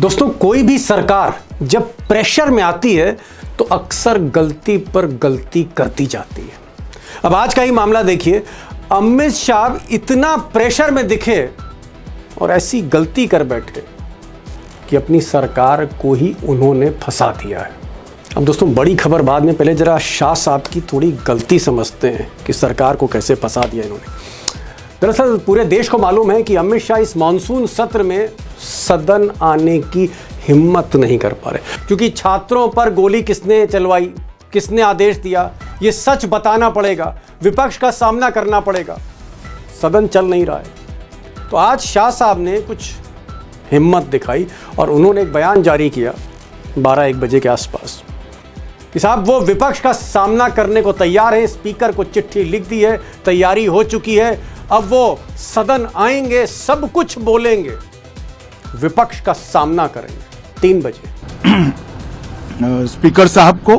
दोस्तों, कोई भी सरकार जब प्रेशर में आती है तो अक्सर गलती पर गलती करती जाती है। अब आज का ही मामला देखिए, अमित शाह इतना प्रेशर में दिखे और ऐसी गलती कर बैठे कि अपनी सरकार को ही उन्होंने फंसा दिया है। अब दोस्तों, बड़ी खबर बाद में, पहले जरा शाह साहब की थोड़ी गलती समझते हैं कि सरकार को कैसे फंसा दिया इन्होंने। दरअसल पूरे देश को मालूम है कि अमित शाह इस मॉनसून सत्र में सदन आने की हिम्मत नहीं कर पा रहे, क्योंकि छात्रों पर गोली किसने चलवाई, किसने आदेश दिया, ये सच बताना पड़ेगा, विपक्ष का सामना करना पड़ेगा। सदन चल नहीं रहा है। तो आज शाह साहब ने कुछ हिम्मत दिखाई और उन्होंने एक बयान जारी किया 12-1 बजे के आसपास कि साहब वो विपक्ष का सामना करने को तैयार है, स्पीकर को चिट्ठी लिख दी है, तैयारी हो चुकी है, अब वो सदन आएंगे, सब कुछ बोलेंगे, विपक्ष का सामना करेंगे 3 बजे। स्पीकर साहब को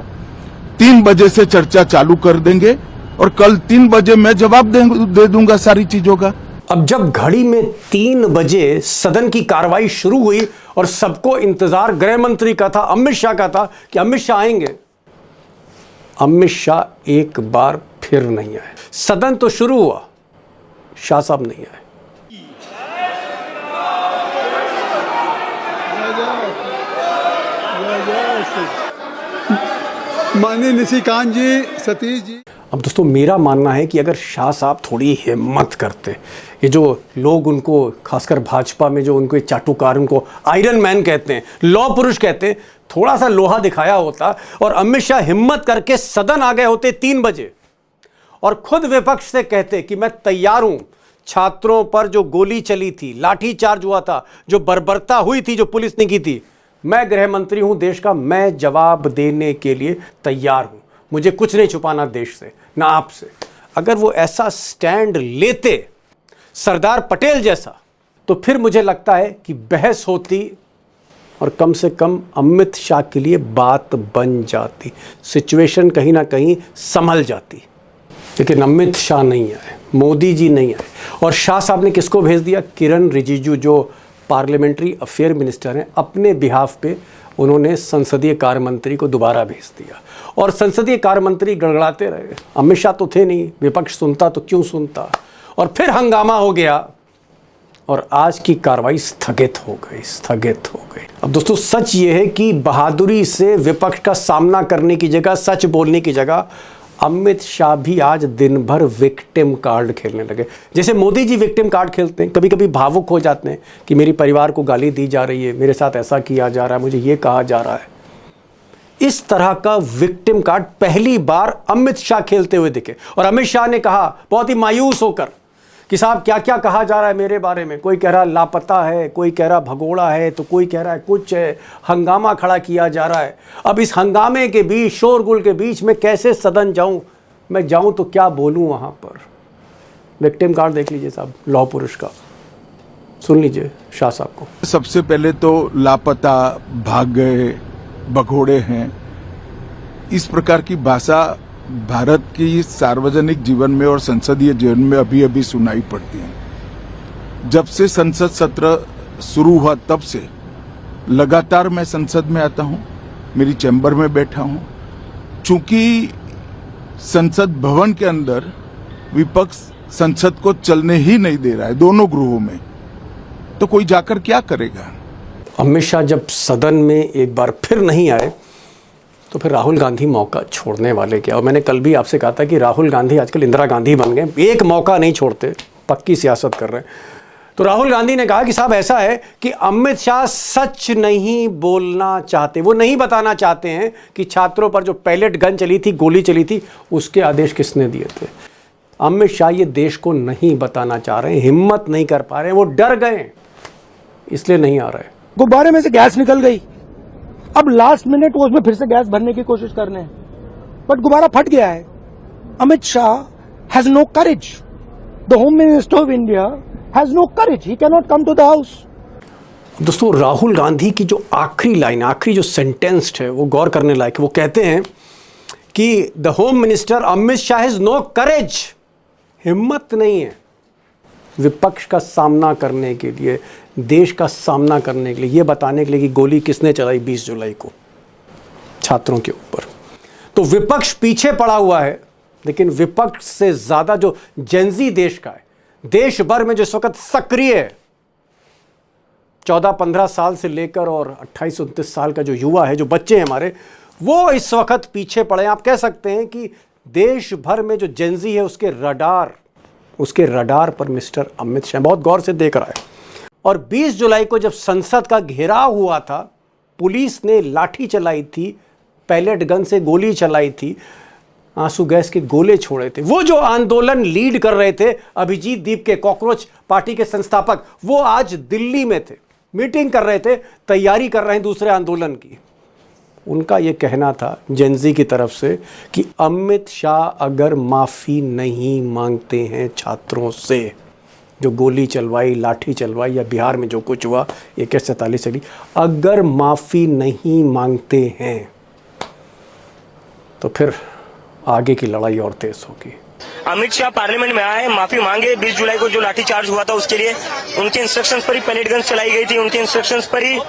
3 बजे से चर्चा चालू कर देंगे और कल 3 बजे मैं जवाब दे दूंगा सारी चीजों का। अब जब घड़ी में 3 बजे सदन की कार्रवाई शुरू हुई और सबको इंतजार गृह मंत्री का था, अमित शाह का था कि अमित शाह आएंगे, अमित शाह एक बार फिर नहीं आए। सदन तो शुरू हुआ, शाह साहब नहीं आए। माननीय निशिकांत जी, सतीश जी। अब दोस्तों, मेरा मानना है कि अगर शाह साहब थोड़ी हिम्मत करते, ये जो लोग उनको, खासकर भाजपा में जो उनको चाटुकार, उनको आयरन मैन कहते हैं, लौह पुरुष कहते हैं, थोड़ा सा लोहा दिखाया होता और अमित शाह हिम्मत करके सदन आ गए होते 3 बजे और खुद विपक्ष से कहते कि मैं तैयार हूं, छात्रों पर जो गोली चली थी, लाठी चार्ज हुआ था, जो बर्बरता हुई थी, जो पुलिस ने की थी, मैं गृह मंत्री हूं देश का, मैं जवाब देने के लिए तैयार हूं, मुझे कुछ नहीं छुपाना देश से, ना आपसे। अगर वो ऐसा स्टैंड लेते सरदार पटेल जैसा, तो फिर मुझे लगता है कि बहस होती और कम से कम अमित शाह के लिए बात बन जाती, सिचुएशन कहीं ना कहीं संभल जाती। लेकिन अमित शाह नहीं आए, मोदी जी नहीं आए, और शाह साहब ने किसको भेज दिया? किरण रिजिजू, जो पार्लियामेंट्री अफेयर मिनिस्टर हैं, अपने बिहाफ पे उन्होंने संसदीय कार्य मंत्री को दोबारा भेज दिया और संसदीय कार्य मंत्री गड़गड़ाते रहे। अमित शाह तो थे नहीं, विपक्ष सुनता तो क्यों सुनता, और फिर हंगामा हो गया और आज की कार्रवाई स्थगित हो गई। अब दोस्तों, सच ये है कि बहादुरी से विपक्ष का सामना करने की जगह, सच बोलने की जगह, अमित शाह भी आज दिन भर विक्टिम कार्ड खेलने लगे। जैसे मोदी जी विक्टिम कार्ड खेलते हैं, कभी कभी भावुक हो जाते हैं कि मेरी परिवार को गाली दी जा रही है, मेरे साथ ऐसा किया जा रहा है, मुझे ये कहा जा रहा है। इस तरह का विक्टिम कार्ड पहली बार अमित शाह खेलते हुए दिखे और अमित शाह ने कहा बहुत ही मायूस होकर कि साहब क्या क्या कहा जा रहा है मेरे बारे में, कोई कह रहा है लापता है, कोई कह रहा भगोड़ा है, तो कोई कह रहा है कुछ है, हंगामा खड़ा किया जा रहा है। अब इस हंगामे के बीच, शोरगुल के बीच में कैसे सदन जाऊं, मैं जाऊं तो क्या बोलूं वहां पर। विक्टिम कार्ड देख लीजिए साहब, लौह पुरुष का, सुन लीजिए शाह साहब को। सबसे पहले तो लापता, भाग गए, भगोड़े हैं, इस प्रकार की भाषा भारत की सार्वजनिक जीवन में और संसदीय जीवन में अभी अभी सुनाई पड़ती है। जब से संसद सत्र शुरू हुआ तब से लगातार मैं संसद में आता हूं, मेरी चैम्बर में बैठा हूं। चूंकि संसद भवन के अंदर विपक्ष संसद को चलने ही नहीं दे रहा है, दोनों गृहों में, तो कोई जाकर क्या करेगा। अमित शाह जब सदन में एक बार फिर नहीं आए तो फिर राहुल गांधी मौका छोड़ने वाले क्या। और मैंने कल भी आपसे कहा था कि राहुल गांधी आजकल इंदिरा गांधी बन गए, एक मौका नहीं छोड़ते, पक्की सियासत कर रहे हैं। तो राहुल गांधी ने कहा कि साहब ऐसा है कि अमित शाह सच नहीं बोलना चाहते, वो नहीं बताना चाहते हैं कि छात्रों पर जो पैलेट गन चली थी, गोली चली थी, उसके आदेश किसने दिए थे। अमित शाह ये देश को नहीं बताना चाह रहे हैं, हिम्मत नहीं कर पा रहे हैं, वो डर गए, इसलिए नहीं आ रहे। गुब्बारे में से गैस निकल गई, अब लास्ट मिनट वो उसमें फिर से गैस भरने की कोशिश कर रहे हैं, बट गुब्बारा फट गया है। Amit Shah has no courage, the home minister of India has no courage, he cannot come to the house. दोस्तों, राहुल गांधी की जो आखिरी लाइन, आखिरी जो सेंटेंस है, वो गौर करने लायक है। वो कहते हैं कि the home minister Amit Shah has no courage, हिम्मत नहीं है। विपक्ष का सामना करने के लिए, देश का सामना करने के लिए, ये बताने के लिए कि गोली किसने चलाई 20 जुलाई को छात्रों के ऊपर। तो विपक्ष पीछे पड़ा हुआ है, लेकिन विपक्ष से ज़्यादा जो जेनजी देश का है, देश भर में जो इस वक्त सक्रिय है, 14-15 साल से लेकर और 28-29 साल का जो युवा है, जो बच्चे हैं हमारे, वो इस वक्त पीछे पड़े हैं। आप कह सकते हैं कि देश भर में जो जेनजी है उसके रडार पर मिस्टर अमित शाह बहुत गौर से देख रहा है। और 20 जुलाई को जब संसद का घेराव हुआ था, पुलिस ने लाठी चलाई थी, पैलेट गन से गोली चलाई थी, आंसू गैस के गोले छोड़े थे। वो जो आंदोलन लीड कर रहे थे अभिजीत दीप के, कॉकरोच पार्टी के संस्थापक, वो आज दिल्ली में थे, मीटिंग कर रहे थे, तैयारी कर रहे हैं दूसरे आंदोलन की। उनका ये कहना था जेनजी की तरफ से कि अमित शाह अगर माफ़ी नहीं मांगते हैं छात्रों से, जो गोली चलवाई, लाठी चलवाई, या बिहार में जो कुछ हुआ AK-47 चली, अगर माफ़ी नहीं मांगते हैं तो फिर आगे की लड़ाई और तेज होगी। अमित शाह पार्लियामेंट में आए, माफी मांगे। 20 जुलाई को जो लाठीचार्ज हुआ था उसके लिए उनके इंस्ट्रक्शंस पर ही पैलेट गन चलाई गई थी, उनके इंस्ट्रक्शंस पर ही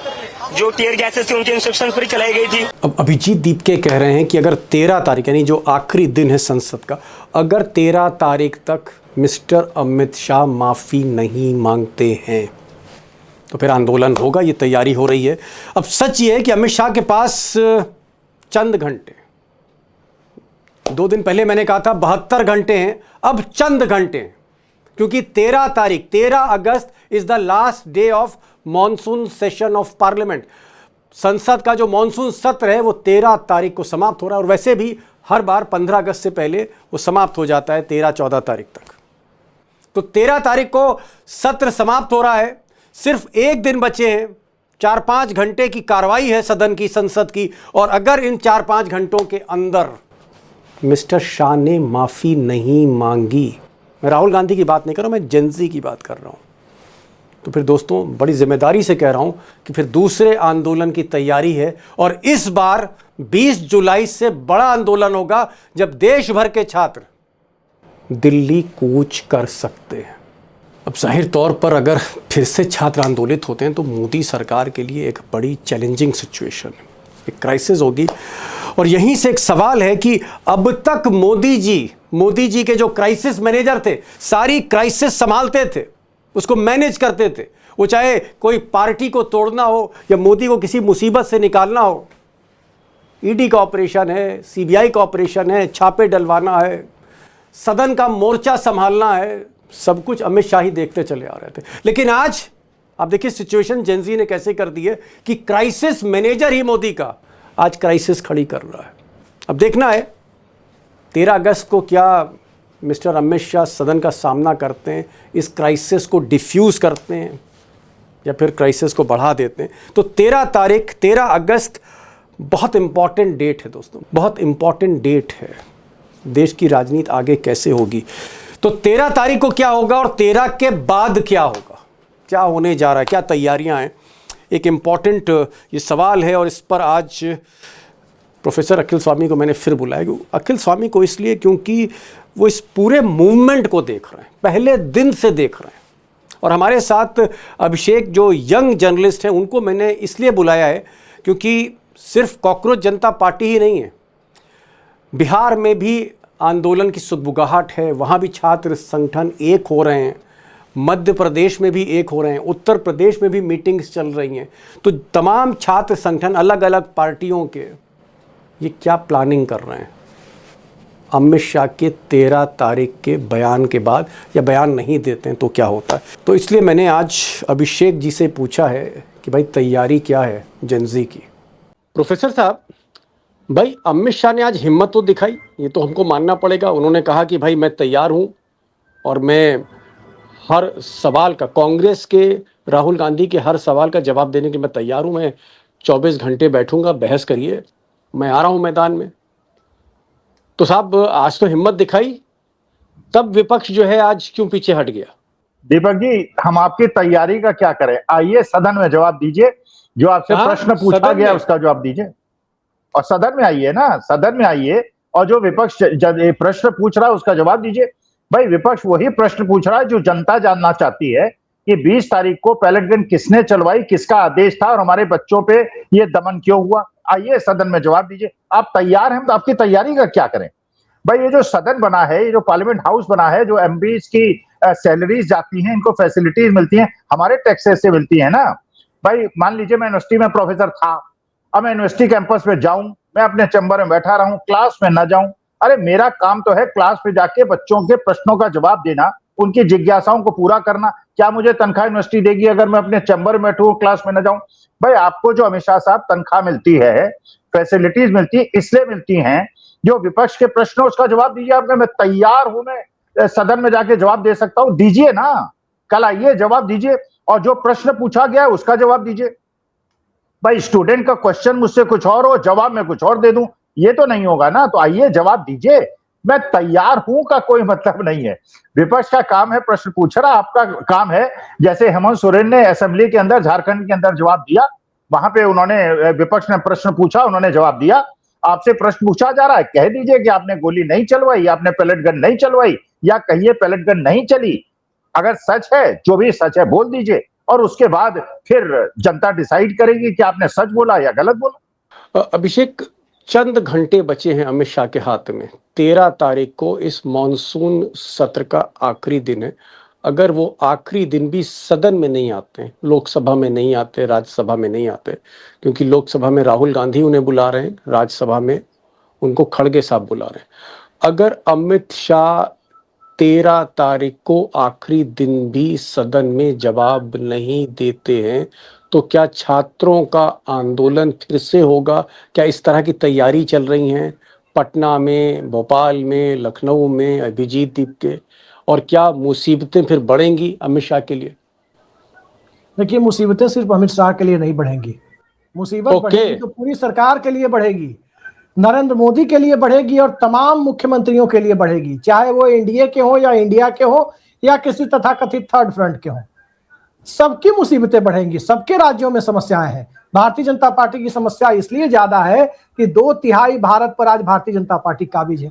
जो टीयर गैसेस थी उनके इंस्ट्रक्शंस पर ही चलाई गई थी। अब अभिजीत दीपके कह रहे हैं कि अगर 13 तारीख यानी जो आखिरी दिन है संसद का, अगर 13 तारीख तक मिस्टर अमित शाह माफ़ी नहीं मांगते हैं तो फिर आंदोलन होगा। ये तैयारी हो रही है। अब सच ये है कि अमित शाह के पास चंद घंटे, 2 दिन पहले मैंने कहा था 72 घंटे हैं, अब चंद घंटे हैं, क्योंकि 13 August is the last day of monsoon session of parliament. संसद का जो मॉनसून सत्र है वो 13 तारीख को समाप्त हो रहा है, और वैसे भी हर बार 15 अगस्त से पहले वो समाप्त हो जाता है 13-14 तारीख तक। तो 13 तारीख को सत्र समाप्त हो रहा है, सिर्फ एक दिन बचे हैं, 4-5 घंटे की कार्रवाई है सदन की, संसद की, और अगर इन 4-5 घंटों के अंदर मिस्टर शाह ने माफ़ी नहीं मांगी, मैं राहुल गांधी की बात नहीं कर रहा हूँ, मैं जेनजी की बात कर रहा हूँ, तो फिर दोस्तों बड़ी जिम्मेदारी से कह रहा हूँ कि फिर दूसरे आंदोलन की तैयारी है। और इस बार 20 जुलाई से बड़ा आंदोलन होगा, जब देश भर के छात्र दिल्ली कूच कर सकते हैं। अब जाहिर तौर पर अगर फिर से छात्र आंदोलित होते हैं तो मोदी सरकार के लिए एक बड़ी चैलेंजिंग सिचुएशन है, एक क्राइसिस होगी। और यहीं से एक सवाल है कि अब तक मोदी जी के जो क्राइसिस मैनेजर थे, सारी क्राइसिस संभालते थे, उसको मैनेज करते थे, वो चाहे कोई पार्टी को तोड़ना हो या मोदी को किसी मुसीबत से निकालना हो, ईडी का ऑपरेशन है, सीबीआई का ऑपरेशन है, छापे डलवाना है, सदन का मोर्चा संभालना है, सब कुछ अमित शाह ही देखते चले आ रहे थे। लेकिन आज आप देखिए सिचुएशन जेनजी ने कैसे कर दी है कि क्राइसिस मैनेजर ही मोदी का आज क्राइसिस खड़ी कर रहा है। अब देखना है 13 अगस्त को क्या मिस्टर अमित शाह सदन का सामना करते हैं, इस क्राइसिस को डिफ्यूज़ करते हैं या फिर क्राइसिस को बढ़ा देते हैं। तो 13 अगस्त बहुत इम्पॉर्टेंट डेट है दोस्तों, बहुत इम्पॉर्टेंट डेट है। देश की राजनीति आगे कैसे होगी, तो 13 तारीख को क्या होगा और 13 के बाद क्या होगा, क्या होने जा रहा है, क्या तैयारियां हैं, एक इम्पॉर्टेंट ये सवाल है। और इस पर आज प्रोफेसर अखिल स्वामी को मैंने फिर बुलाया। अखिल स्वामी को इसलिए क्योंकि वो इस पूरे मूवमेंट को देख रहे हैं, पहले दिन से देख रहे हैं। और हमारे साथ अभिषेक जो यंग जर्नलिस्ट हैं, उनको मैंने इसलिए बुलाया है क्योंकि सिर्फ कॉकरोच जनता पार्टी ही नहीं है, बिहार में भी आंदोलन की सुगबुगाहट है, वहाँ भी छात्र संगठन एक हो रहे हैं, मध्य प्रदेश में भी एक हो रहे हैं, उत्तर प्रदेश में भी मीटिंग्स चल रही हैं। तो तमाम छात्र संगठन अलग अलग पार्टियों के ये क्या प्लानिंग कर रहे हैं अमित शाह के 13 तारीख के बयान के बाद, या बयान नहीं देते हैं तो क्या होता है। तो इसलिए मैंने आज अभिषेक जी से पूछा है कि भाई तैयारी क्या है जेनजी की। प्रोफेसर साहब, भाई अमित शाह ने आज हिम्मत तो दिखाई, ये तो हमको मानना पड़ेगा। उन्होंने कहा कि भाई मैं तैयार हूँ और मैं हर सवाल का, कांग्रेस के राहुल गांधी के हर सवाल का जवाब देने के लिए मैं तैयार हूँ, मैं 24 घंटे बैठूंगा, बहस करिए, मैं आ रहा हूँ मैदान में। तो साहब आज तो हिम्मत दिखाई, तब विपक्ष जो है आज क्यों पीछे हट गया? दीपक जी, हम आपकी तैयारी का क्या करें, आइए सदन में जवाब दीजिए, जो आपसे प्रश्न पूछा गया उसका जवाब दीजिए। और सदन में आइए ना, सदन में आइए और जो विपक्ष प्रश्न पूछ रहा है उसका जवाब दीजिए। भाई विपक्ष वही प्रश्न पूछ रहा है जो जनता जानना चाहती है कि 20 तारीख को पैलेट गन किसने चलवाई, किसका आदेश था और हमारे बच्चों पे ये दमन क्यों हुआ। आइए सदन में जवाब दीजिए। आप तैयार हैं तो आपकी तैयारी का क्या करें। भाई ये जो सदन बना है, ये जो पार्लियामेंट हाउस बना है, जो एमपीज की सैलरीज जाती हैं, इनको फैसिलिटीज मिलती हैं, हमारे टैक्सेस से मिलती है ना। भाई मान लीजिए मैं यूनिवर्सिटी में प्रोफेसर था, अब मैं यूनिवर्सिटी कैंपस में जाऊं, मैं अपने चैम्बर में बैठा रहूं, क्लास में ना जाऊं। अरे मेरा काम तो है क्लास में जाके बच्चों के प्रश्नों का जवाब देना, उनकी जिज्ञासाओं को पूरा करना। क्या मुझे तनख्वाह यूनिवर्सिटी देगी अगर मैं अपने चैम्बर में बैठूं, क्लास में ना जाऊं? भाई आपको जो अमित शाह साहब तनख्वाह मिलती है, फैसिलिटीज मिलती है, इसलिए मिलती हैं जो विपक्ष के प्रश्न उसका जवाब दीजिए। आपने मैं तैयार हूं, मैं सदन में जाके जवाब दे सकता हूं, दीजिए ना, कल आइए जवाब दीजिए और जो प्रश्न पूछा गया है उसका जवाब दीजिए। भाई स्टूडेंट का क्वेश्चन मुझसे कुछ और हो, जवाब मैं कुछ और दे दूं, ये तो नहीं होगा ना। तो आइए जवाब दीजिए, मैं तैयार हूं का कोई मतलब नहीं है। विपक्ष का काम है प्रश्न पूछना, आपका काम है जैसे हेमंत सोरेन ने असेंबली के अंदर झारखंड के अंदर जवाब दिया, वहां पे उन्होंने विपक्ष ने प्रश्न पूछा, उन्होंने जवाब दिया। आपसे प्रश्न पूछा जा रहा है, कह दीजिए कि आपने गोली नहीं चलवाई, आपने पैलेट गन नहीं चलवाई, या कहिए पैलेट गन नहीं चली। अगर सच है, जो भी सच है बोल दीजिए और उसके बाद फिर जनता डिसाइड करेगी कि आपने सच बोला या गलत बोला। अभिषेक, चंद घंटे बचे हैं अमित शाह के हाथ में। 13 तारीख को इस मॉनसून सत्र का आखिरी दिन है। अगर वो आखिरी दिन भी सदन में नहीं आते, लोकसभा में नहीं आते, राज्यसभा में नहीं आते, क्योंकि लोकसभा में राहुल गांधी उन्हें बुला रहे हैं, राज्यसभा में उनको खड़गे साहब बुला रहे हैं। अगर अमित शाह 13 तारीख को आखिरी दिन भी सदन में जवाब नहीं देते हैं तो क्या छात्रों का आंदोलन फिर से होगा? क्या इस तरह की तैयारी चल रही हैं पटना में, भोपाल में, लखनऊ में, अभिजीत दीप के? और क्या मुसीबतें फिर बढ़ेंगी अमित शाह के लिए? देखिए, मुसीबतें सिर्फ अमित शाह के लिए नहीं बढ़ेंगी, मुसीबत बढ़ेगी तो पूरी सरकार के लिए बढ़ेगी, नरेंद्र मोदी के लिए बढ़ेगी और तमाम मुख्यमंत्रियों के लिए बढ़ेगी, चाहे वो एनडीए के हो या इंडिया के हो या किसी तथाकथित थर्ड फ्रंट के हो। सबकी मुसीबतें बढ़ेंगी, सबके राज्यों में समस्याएं हैं। भारतीय जनता पार्टी की समस्या इसलिए ज्यादा है कि 2/3 भारत पर आज भारतीय जनता पार्टी काबिज है।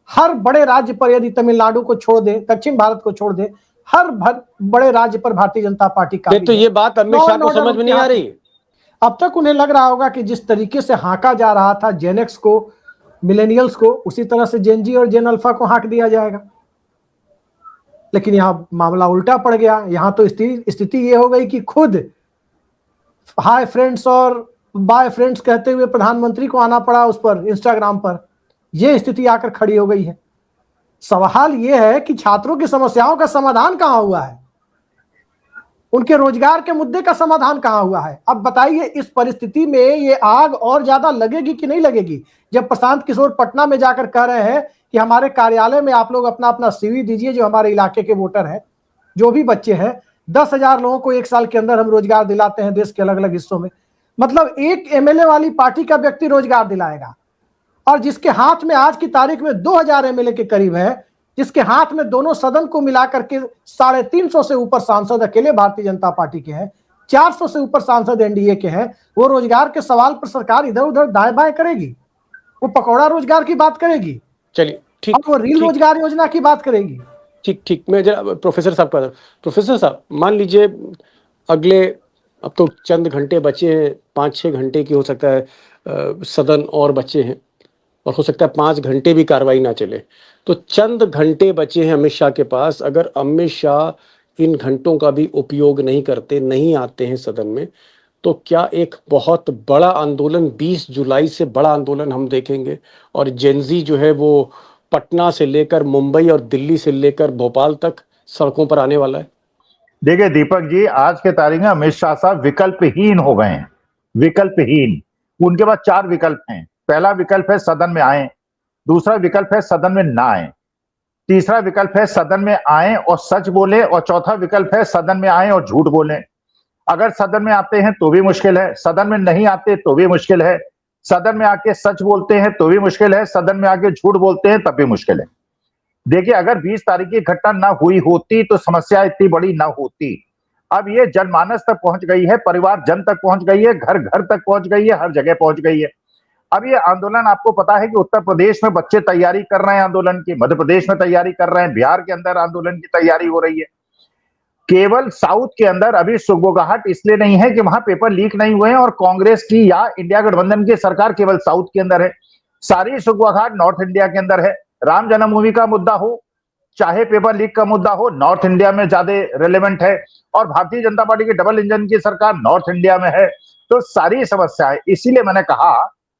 हर बड़े राज्य पर, यदि तमिलनाडु को छोड़ दे, दक्षिण भारत को छोड़ दे, हर बड़े राज्य पर भारतीय जनता पार्टी काबिज तो ये बात अमित शाह को समझ में नहीं आ रही। अब तक उन्हें लग रहा होगा कि जिस तरीके से हांका जा रहा था जेनेक्स को, मिलेनियल्स को, उसी तरह से जेनजी और जेन अल्फा को हांक दिया जाएगा। लेकिन यहां मामला उल्टा पड़ गया। यहां तो स्थिति ये हो गई कि खुद हाय फ्रेंड्स और बाय फ्रेंड्स कहते हुए प्रधानमंत्री को आना पड़ा उस पर, इंस्टाग्राम पर। यह स्थिति आकर खड़ी हो गई है। सवाल यह है कि छात्रों की समस्याओं का समाधान कहां हुआ है, उनके रोजगार के मुद्दे का समाधान कहां हुआ है। अब बताइए, इस परिस्थिति में ये आग और ज्यादा लगेगी कि नहीं लगेगी? जब प्रशांत किशोर पटना में जाकर कह रहे हैं कि हमारे कार्यालय में आप लोग अपना अपना सीवी दीजिए, जो हमारे इलाके के वोटर हैं, जो भी बच्चे हैं, 10,000 लोगों को 1 साल के अंदर हम रोजगार दिलाते हैं देश के अलग अलग हिस्सों में। मतलब एक एमएलए वाली पार्टी का व्यक्ति रोजगार दिलाएगा, और जिसके हाथ में आज की तारीख में 2000 एमएलए के करीब है, जिसके हाथ में दोनों सदन को मिलाकर के 350 से ऊपर सांसद अकेले भारतीय जनता पार्टी के हैं, 400 से ऊपर सांसद एनडीए के हैं, वो रोजगार के सवाल पर सरकार इधर उधर दाएं बाएं करेगी? वो पकौड़ा रोजगार की बात करेगी? चलिए ठीक, अब वो रील रोजगार योजना की बात करेगी? ठीक। मैं जरा प्रोफेसर साहब का, प्रोफेसर साहब मान लीजिए अगले, अब तो चंद घंटे बचे हैं, 5-6 घंटे की हो सकता है सदन और बचे हैं, और हो सकता है 5 घंटे भी कार्रवाई ना चले। तो चंद घंटे बचे हैं अमित शाह के पास। अगर अमित शाह इन घंटों का भी उपयोग नहीं करते, नहीं आते हैं सदन में, तो क्या एक बहुत बड़ा आंदोलन 20 जुलाई से बड़ा आंदोलन हम देखेंगे? और जेनजी जो है वो पटना से लेकर मुंबई और दिल्ली से लेकर भोपाल तक सड़कों पर आने वाला है। देखिए दीपक जी, आज के तारीख में अमित शाह साहब विकल्पहीन हो गए हैं, विकल्पहीन। उनके पास 4 विकल्प हैं। पहला विकल्प है सदन में आए, दूसरा विकल्प है सदन में ना आए, तीसरा विकल्प है सदन में आए और सच बोले, और चौथा विकल्प है सदन में आए और झूठ बोले। अगर सदन में आते हैं तो भी मुश्किल है, सदन में नहीं आते तो भी मुश्किल है, सदन में आके सच बोलते हैं तो भी मुश्किल है, सदन में आके झूठ बोलते हैं तब भी मुश्किल है। देखिए, अगर 20 तारीख की घटना ना हुई होती तो समस्या इतनी बड़ी ना होती। अब ये जनमानस तक पहुंच गई है, परिवार जन तक पहुंच गई है, घर घर तक पहुंच गई है, हर जगह पहुंच गई है। अब ये आंदोलन आपको पता है कि उत्तर प्रदेश में बच्चे तैयारी कर रहे हैं आंदोलन की, मध्य प्रदेश में तैयारी कर रहे हैं, बिहार के अंदर आंदोलन की तैयारी हो रही है। केवल साउथ के अंदर अभी सुगबुगाहट इसलिए नहीं है कि वहां पेपर लीक नहीं हुए हैं और कांग्रेस की या इंडिया गठबंधन की सरकार केवल साउथ के अंदर है। सारी सुगबुगाहट नॉर्थ इंडिया के अंदर है। राम जन्मभूमि का मुद्दा हो चाहे पेपर लीक का मुद्दा हो, नॉर्थ इंडिया में ज्यादा रिलेवेंट है और भारतीय जनता पार्टी की डबल इंजन की सरकार नॉर्थ इंडिया में है। तो सारी समस्याएं, इसीलिए मैंने कहा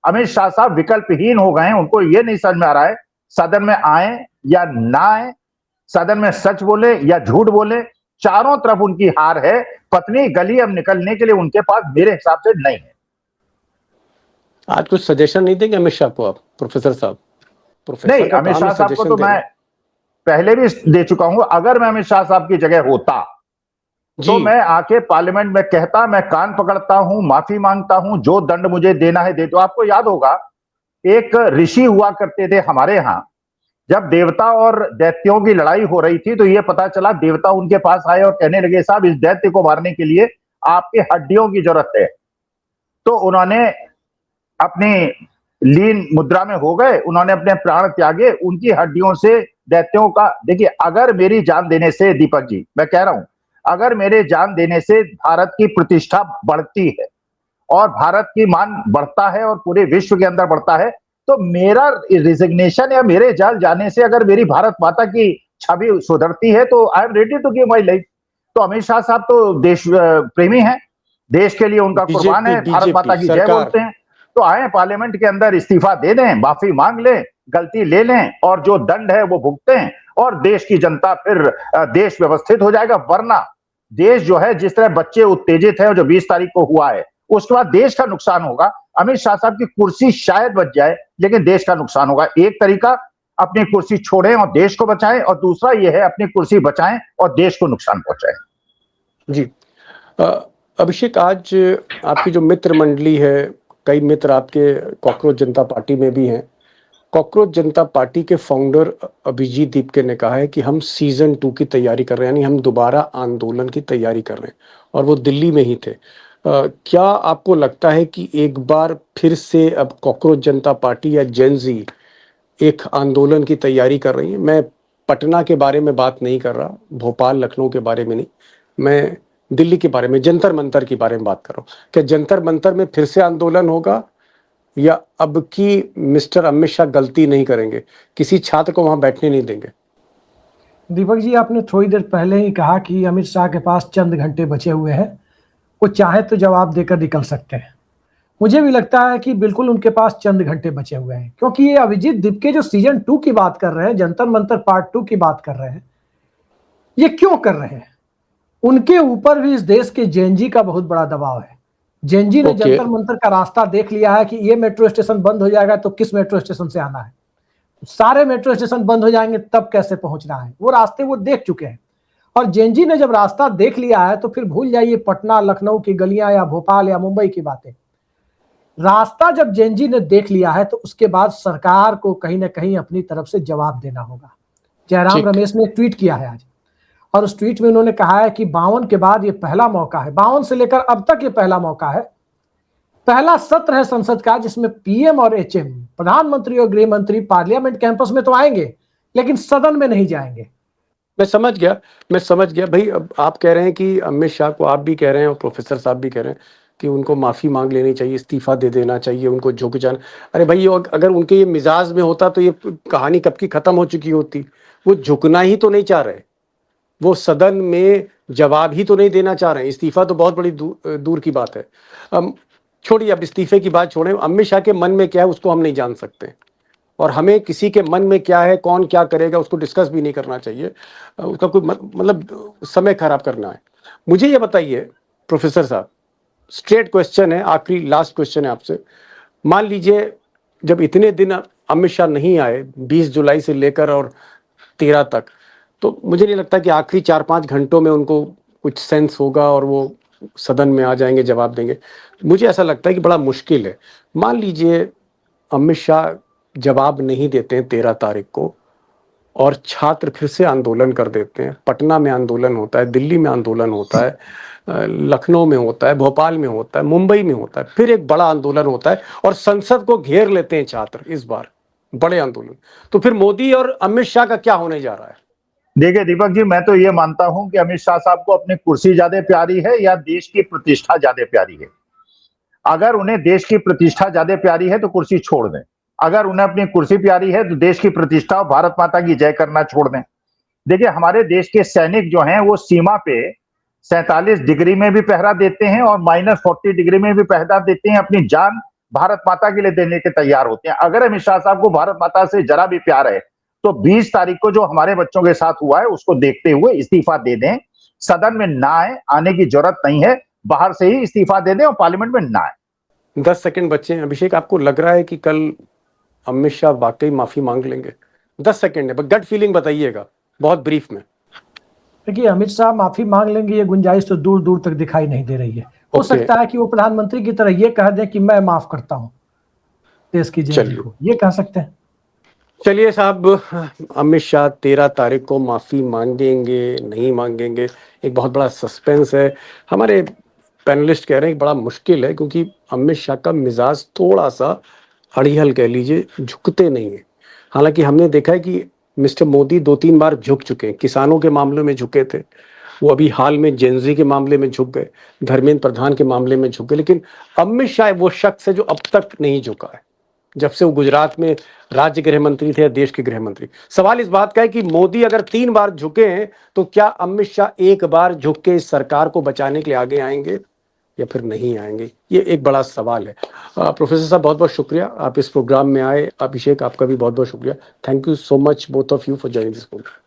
अमित शाह साहब विकल्पहीन हो गए हैं। उनको ये नहीं समझ में आ रहा है सदन में आए या ना आए, सदन में सच बोले या झूठ बोले, चारों तरफ उनकी हार है। पत्नी गली अब निकलने के लिए उनके पास मेरे हिसाब से नहीं है। आज कुछ सजेशन नहीं देंगे अमित शाह को आप, प्रोफेसर साहब? प्रोफेसर नहीं, का अमित काम है शाह साहब को सजेशन तो देना। मैं पहले भी दे चुका हूं। अगर मैं अमित शाह साहब की जगह होता तो जी मैं आके पार्लियामेंट में कहता, मैं कान पकड़ता हूं, माफी मांगता हूं, जो दंड मुझे देना है दे दो। आपको याद होगा एक ऋषि हुआ करते थे हमारे यहां, जब देवता और दैत्यों की लड़ाई हो रही थी तो ये पता चला देवता उनके पास आए और कहने लगे साहब इस दैत्य को मारने के लिए आपके हड्डियों की जरूरत है। तो उन्होंने अपनी लीन मुद्रा में हो गए, उन्होंने अपने प्राण त्यागे, उनकी हड्डियों से दैत्यों का। देखिए, अगर मेरी जान देने से, दीपक जी मैं कह रहा हूं, अगर मेरे जान देने से भारत की प्रतिष्ठा बढ़ती है और भारत की मान बढ़ता है और पूरे विश्व के अंदर बढ़ता है, तो मेरा रिजिग्नेशन या मेरे जेल जाने से अगर मेरी भारत माता की छवि सुधरती है तो I am ready to give my life. तो अमित शाह साहब तो देश प्रेमी हैं, देश के लिए उनका कुर्बान है, भारत माता की जय बोलते हैं। तो आए पार्लियामेंट के अंदर, इस्तीफा दे दें, माफी मांग लें, गलती ले लें और जो दंड है वो भुगतें और देश की जनता फिर देश व्यवस्थित हो जाएगा। वरना देश जो है, जिस तरह बच्चे उत्तेजित है जो 20 तारीख को हुआ है, उसके बाद देश का नुकसान होगा। अमित शाह साहब की कुर्सी शायद बच जाए लेकिन देश का नुकसान होगा। एक तरीका अपनी कुर्सी छोड़ें और देश को बचाएं, और दूसरा यह है अपनी कुर्सी बचाएं और देश को नुकसान पहुंचाएं। जी अभिषेक, आज आपकी जो मित्र मंडली है, कई मित्र आपके कॉकरोच जनता पार्टी में भी हैं। कॉकरोच जनता पार्टी के फाउंडर अभिजीत दीपके ने कहा है कि हम सीजन 2 की तैयारी कर रहे हैं, यानी हम दोबारा आंदोलन की तैयारी कर रहे हैं, और वो दिल्ली में ही थे। क्या आपको लगता है कि एक बार फिर से अब कॉकरोच जनता पार्टी या जेन ज़ी एक आंदोलन की तैयारी कर रही है? मैं पटना के बारे में बात नहीं कर रहा, भोपाल लखनऊ के बारे में नहीं, मैं दिल्ली के बारे में, जंतर मंतर के बारे में बात कर रहा हूँ। क्या जंतर मंतर में फिर से आंदोलन होगा या अब की मिस्टर अमित शाह गलती नहीं करेंगे, किसी छात्र को वहां बैठने नहीं देंगे? दीपक जी, आपने थोड़ी देर पहले ही कहा कि अमित शाह के पास चंद घंटे बचे हुए हैं, वो चाहे तो जवाब देकर निकल सकते हैं। मुझे भी लगता है कि बिल्कुल उनके पास चंद घंटे बचे हुए हैं, क्योंकि ये अभिजीत दीपके जो सीजन 2 की बात कर रहे हैं, जंतर मंतर पार्ट 2 की बात कर रहे हैं, ये क्यों कर रहे हैं? उनके ऊपर भी इस देश के जेएनजी का बहुत बड़ा दबाव है। जेएनजी ने जंतर मंतर का रास्ता देख लिया है कि ये मेट्रो स्टेशन बंद हो जाएगा तो किस मेट्रो स्टेशन से आना है, सारे मेट्रो स्टेशन बंद हो जाएंगे तब कैसे पहुंचना है, वो रास्ते वो देख चुके हैं। और जेएनजी ने जब रास्ता देख लिया है तो फिर भूल जाइए पटना लखनऊ की गलियां या भोपाल या मुंबई की बातें। रास्ता जब जेएनजी ने देख लिया है तो उसके बाद सरकार को कहीं ना कहीं अपनी तरफ से जवाब देना होगा। जयराम रमेश ने एक ट्वीट किया है आज, और उस ट्वीट में उन्होंने कहा है कि 52 के बाद ये पहला मौका है, 52 से लेकर अब तक ये पहला मौका है, पहला सत्र है संसद का जिसमें पीएम और एचएम, प्रधानमंत्री और गृह मंत्री पार्लियामेंट कैंपस में तो आएंगे लेकिन सदन में नहीं जाएंगे। मैं समझ गया भाई। अब आप कह रहे हैं कि अमित शाह को, आप भी कह रहे हैं और प्रोफेसर साहब भी कह रहे हैं कि उनको माफी मांग लेनी चाहिए, इस्तीफा दे देना चाहिए, उनको झुक जाना। अरे भाई, अगर उनके ये मिजाज में होता तो ये कहानी कब की खत्म हो चुकी होती। वो झुकना ही तो नहीं चाह रहे, वो सदन में जवाब ही तो नहीं देना चाह रहे हैं। इस्तीफा तो बहुत बड़ी दूर की बात है। छोड़िए, अब इस्तीफे की बात छोड़ें, अमित शाह के मन में क्या है उसको हम नहीं जान सकते, और हमें किसी के मन में क्या है, कौन क्या करेगा, उसको डिस्कस भी नहीं करना चाहिए। उसका कोई मतलब समय खराब करना है। मुझे ये बताइए प्रोफेसर साहब, स्ट्रेट क्वेश्चन है, आखिरी लास्ट क्वेश्चन है आपसे। मान लीजिए जब इतने दिन अमित शाह नहीं आए, 20 जुलाई से लेकर और 13 तक, तो मुझे नहीं लगता कि आखिरी 4-5 घंटों में उनको कुछ सेंस होगा और वो सदन में आ जाएंगे, जवाब देंगे। मुझे ऐसा लगता है कि बड़ा मुश्किल है। मान लीजिए अमित शाह जवाब नहीं देते हैं 13 तारीख को, और छात्र फिर से आंदोलन कर देते हैं। पटना में आंदोलन होता है, दिल्ली में आंदोलन होता है, लखनऊ में होता है, भोपाल में होता है, मुंबई में होता है, फिर एक बड़ा आंदोलन होता है और संसद को घेर लेते हैं छात्र इस बार, बड़े आंदोलन। तो फिर मोदी और अमित शाह का क्या होने जा रहा है? देखिए दीपक जी, मैं तो ये मानता हूं कि अमित शाह साहब को अपनी कुर्सी ज्यादा प्यारी है या देश की प्रतिष्ठा ज्यादा प्यारी है। अगर उन्हें देश की प्रतिष्ठा ज्यादा प्यारी है तो कुर्सी छोड़ दें, अगर उन्हें अपनी कुर्सी प्यारी है तो देश की प्रतिष्ठा और भारत माता की जय करना छोड़ दें। देखिए हमारे देश के सैनिक जो हैं वो सीमा पे 47 डिग्री में भी पहरा देते हैं और -40 डिग्री में भी पहरा देते हैं, अपनी जान भारत माता के लिए देने के तैयार होते हैं। अगर अमित शाह साहब को भारत माता से जरा भी प्यार है तो 20 तारीख को जो हमारे बच्चों के साथ हुआ है उसको देखते हुए इस्तीफा दे दें, सदन में ना आए, आने की जरूरत नहीं है, बाहर से ही इस्तीफा दे दें और पार्लियामेंट में ना आए। 10 सेकंड बचे हैं। अभिषेक, आपको लग रहा है कि कल अमित शाह वाकई माफी मांग लेंगे? 10 सेकंड है, गट फीलिंग बताइएगा बहुत ब्रीफ में। देखिए अमित शाह माफी मांग लेंगे ये गुंजाइश तो दूर दूर तक दिखाई नहीं दे रही है। हो सकता है कि वो प्रधानमंत्री की तरह ये कह दें कि मैं माफ करता हूं देश की जनता को, ये कह सकते हैं। चलिए साहब, अमित शाह 13 तारीख को माफी मांगेंगे नहीं मांगेंगे, एक बहुत बड़ा सस्पेंस है। हमारे पैनलिस्ट कह रहे हैं कि बड़ा मुश्किल है, क्योंकि अमित शाह का मिजाज थोड़ा सा अड़ियल कह लीजिए, झुकते नहीं है। हालांकि हमने देखा है कि मिस्टर मोदी 2-3 बार झुक चुके हैं। किसानों के मामले में झुके थे, वो अभी हाल में जेनजी के मामले में झुक गए, धर्मेंद्र प्रधान के मामले में झुक गए, लेकिन अमित शाह वो शख्स है जो अब तक नहीं झुका है, जब से वो गुजरात में राज्य गृह मंत्री थे या देश के गृह मंत्री। सवाल इस बात का है कि मोदी अगर 3 बार झुके हैं तो क्या अमित शाह एक बार झुक के इस सरकार को बचाने के लिए आगे आएंगे या फिर नहीं आएंगे? ये एक बड़ा सवाल है। प्रोफेसर साहब, बहुत बहुत शुक्रिया आप इस प्रोग्राम में आए। अभिषेक, आपका भी बहुत बहुत शुक्रिया। Thank you so much both of you for joining this programme.